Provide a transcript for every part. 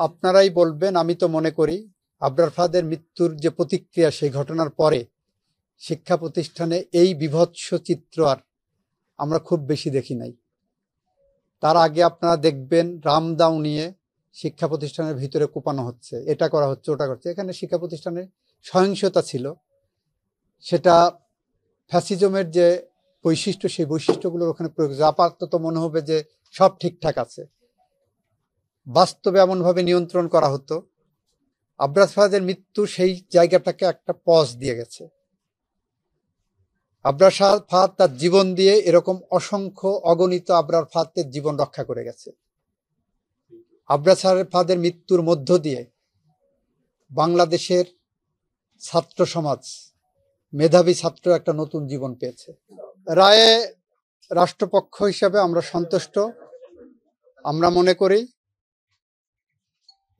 আপনারাই বলবেন, আমি তো মনে করি আবরার ফাহাদের মৃত্যুর যে প্রতিক্রিয়া সেই ঘটনার পরে শিক্ষা প্রতিষ্ঠানে এই বীভৎস চিত্র আর আমরা খুব বেশি দেখি নাই। তার আগে আপনারা দেখবেন রামদাও নিয়ে শিক্ষা প্রতিষ্ঠানের ভিতরে কোপানো হচ্ছে, এটা করা হচ্ছে, ওটা করছে। এখানে শিক্ষা প্রতিষ্ঠানে সহিংসতা ছিল, সেটা ফ্যাসিজমের যে বৈশিষ্ট্য সেই বৈশিষ্ট্যগুলোর ওখানে প্রয়োগ। আপাতত মনে হবে যে সব ঠিকঠাক আছে, বাস্তবে এমনভাবে নিয়ন্ত্রণ করা হতো। আবরার ফাহাদের মৃত্যু সেই জায়গাটাকে একটা পজ দিয়ে গেছে। আবরার ফাহাদ তার জীবন দিয়ে এরকম অসংখ্য অগণিত আবরার ফাহাদের জীবন রক্ষা করে গেছে। আবরার ফাহাদের মৃত্যুর মধ্য দিয়ে বাংলাদেশের ছাত্র সমাজ, মেধাবী ছাত্র একটা নতুন জীবন পেয়েছে। রায়ে রাষ্ট্রপক্ষ হিসাবে আমরা সন্তুষ্ট। আমরা মনে করি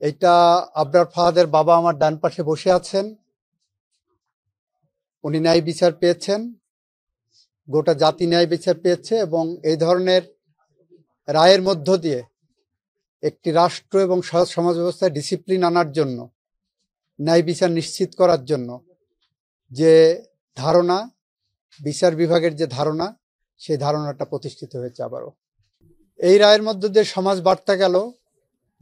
এটা আবরার ফাহাদের বাবা আমার ডান পাশে বসে আছেন, উনি ন্যায় বিচার পেয়েছেন, গোটা জাতি ন্যায় বিচার পেয়েছে, এবং এই ধরনের রায়ের মধ্য দিয়ে একটি রাষ্ট্র এবং সমাজ ব্যবস্থায় ডিসিপ্লিন আনার জন্য, ন্যায় বিচার নিশ্চিত করার জন্য যে ধারণা, বিচার বিভাগের যে ধারণা, সেই ধারণাটা প্রতিষ্ঠিত হয়েছে আবারও। এই রায়ের মধ্য দিয়ে সমাজ বার্তা গেল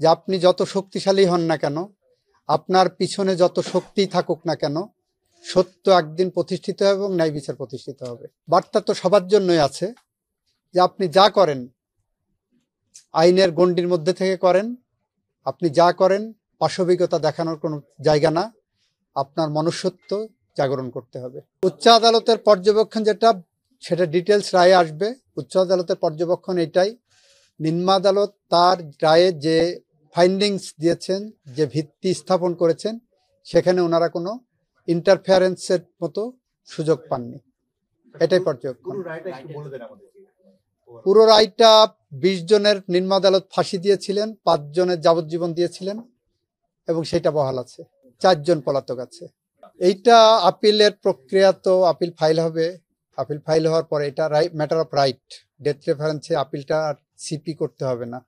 যে আপনি যত শক্তিশালী হন না কেন, আপনার পিছনে যত শক্তি থাকুক না কেন, সত্য একদিন প্রতিষ্ঠিত হবে এবং ন্যায় বিচার প্রতিষ্ঠিত হবে। বার্তা তো সবার জন্যই আছে যে আপনি যা করেন আইনের গণ্ডির মধ্যে থেকে করেন, আপনি যা করেন পাশবিকতা দেখানোর কোনো জায়গা না, আপনার মনুষ্যত্ব জাগরণ করতে হবে। উচ্চ আদালতের পর্যবেক্ষণ যেটা, সেটা ডিটেলস রায়ে আসবে। উচ্চ আদালতের পর্যবেক্ষণ এটাই, নিম্ন আদালত তার রায়ে যে ফাইন্ডিংস দিয়েছেন, যে ভিত্তি স্থাপন করেছেন, সেখানে ওনারা কোনো ইন্টারফেয়ারেন্সের মতো সুযোগ পাননি, এটাই পর্যবেক্ষণ। পুরো রায়টা 20 জনের নিম্ন আদালত ফাঁসি দিয়েছিলেন, 5 জনের যাবজ্জীবন দিয়েছিলেন, এবং সেটা বহাল আছে। 4 জন পলাতক আছে। এইটা আপিলের প্রক্রিয়া, তো আপিল ফাইল হবে। আপিল ফাইল হওয়ার পরে এটা ম্যাটার অফ রাইট, ডেথ রেফারেন্সে আপিলটা আর সিপি করতে হবে না,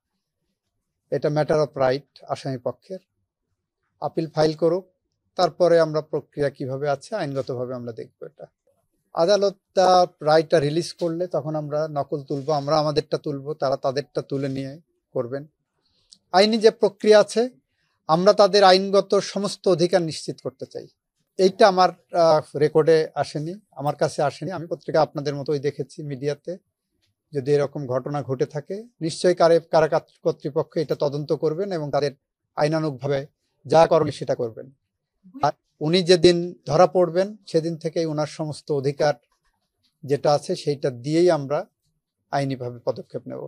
এটা ম্যাটার অফ রাইট আসামি পক্ষের। আপিল ফাইল করুক, তারপরে আমরা প্রক্রিয়া কিভাবে আছে আইনগতভাবে আমরা দেখবো। এটা আদালত রায়টা রিলিজ করলে তখন আমরা নকল তুলবো, আমরা আমাদেরটা তুলবো, তারা তাদেরটা তুলে নিয়ে করবেন। আইনি যে প্রক্রিয়া আছে, আমরা তাদের আইনগত সমস্ত অধিকার নিশ্চিত করতে চাই। এইটা আমার রেকর্ডে আসেনি, আমার কাছে আসেনি। আমি পত্রিকা আপনাদের মতোই দেখেছি, মিডিয়াতে। যদি এরকম ঘটনা ঘটে থাকে, নিশ্চয়ই কারা কর্তৃপক্ষ এটা তদন্ত করবেন এবং তাদের আইনানুগভাবে যা করণীয় সেটা করবেন। আর উনি যেদিন ধরা পড়বেন সেদিন থেকেই ওনার সমস্ত অধিকার যেটা আছে সেইটা দিয়েই আমরা আইনিভাবে পদক্ষেপ নেব।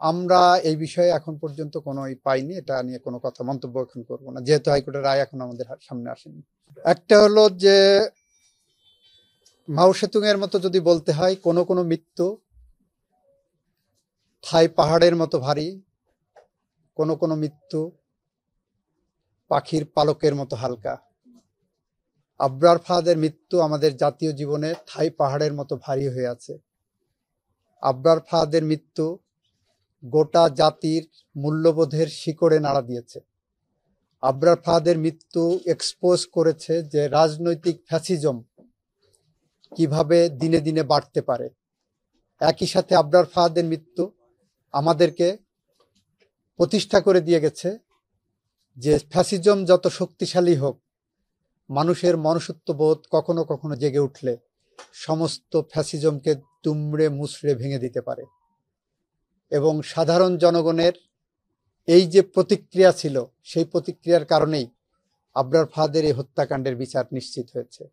আমরা এই বিষয়ে এখন পর্যন্ত কোনো পাইনি, এটা নিয়ে কোনো কথা মন্তব্য এখন করবো না, যেহেতু হাইকোর্টের রায় এখন আমাদের সামনে আসেনি। একটা হলো যে মাও সেতুং এর মতো যদি বলতে হয়, কোনো কোনো মৃত্যু থাই পাহাড়ের মতো ভারী, কোনো কোনো মৃত্যু পাখির পালকের মতো হালকা। আবরার ফাহাদের মৃত্যু আমাদের জাতীয় জীবনে থাই পাহাড়ের মতো ভারী হয়ে আছে। আবরার ফাহাদের মৃত্যু গোটা জাতির মূল্যবোধের শিকড়ে নাড়া দিয়েছে। আবরার ফাহাদের মৃত্যু এক্সপোজ করেছে যে রাজনৈতিক ফ্যাসিজম কিভাবে দিনে দিনে বাড়তে পারে। একই সাথে আবরার ফাহাদের মৃত্যু আমাদেরকে প্রতিষ্ঠা করে দিয়ে গেছে যে ফ্যাসিজম যত শক্তিশালী হোক, মানুষের মনুষ্যত্ববোধ কখনো কখনো জেগে উঠলে সমস্ত ফ্যাসিজমকে দুমড়ে মুচড়ে ভেঙে দিতে পারে। এবং সাধারণ জনগণের এই যে প্রতিক্রিয়া ছিল, সেই প্রতিক্রিয়ার কারণেই আবরার ফাহাদের এই হত্যাকাণ্ডের বিচার নিশ্চিত হয়েছে।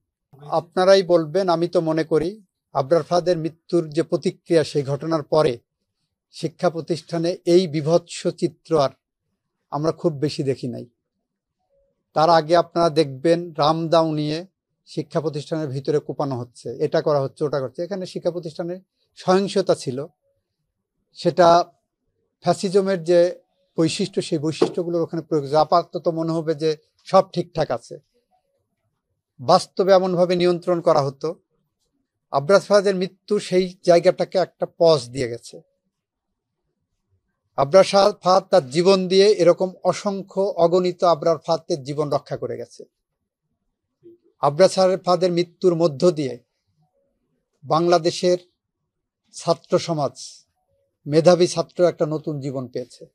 আপনারাই বলবেন, আমি তো মনে করি আবরার ফাহাদের মৃত্যুর যে প্রতিক্রিয়া সেই ঘটনার পরে শিক্ষা প্রতিষ্ঠানে এই বীভৎস চিত্র আর আমরা খুব বেশি দেখি নাই। তার আগে আপনারা দেখবেন রামদাও নিয়ে শিক্ষা প্রতিষ্ঠানের ভিতরে কোপানো হচ্ছে, এটা করা হচ্ছে, ওটা করছে। এখানে শিক্ষা প্রতিষ্ঠানে সহিংসতা ছিল, সেটা ফ্যাসিজমের যে বৈশিষ্ট্য সেই বৈশিষ্ট্যগুলোর ওখানে প্রয়োগ। আপাতত মনে হবে যে সব ঠিকঠাক আছে, বাস্তবে এমনভাবে নিয়ন্ত্রণ করা হতো। আবরার ফাহাদের মৃত্যু সেই জায়গাটাকে একটা পজ দিয়ে গেছে। আবরার ফাহাদ তার জীবন দিয়ে এরকম অসংখ্য অগণিত আবরার ফাহাদের জীবন রক্ষা করে গেছে। আবরার ফাহাদের মৃত্যুর মধ্য দিয়ে বাংলাদেশের ছাত্র সমাজ, মেধাবী ছাত্র একটা নতুন জীবন পেয়েছে।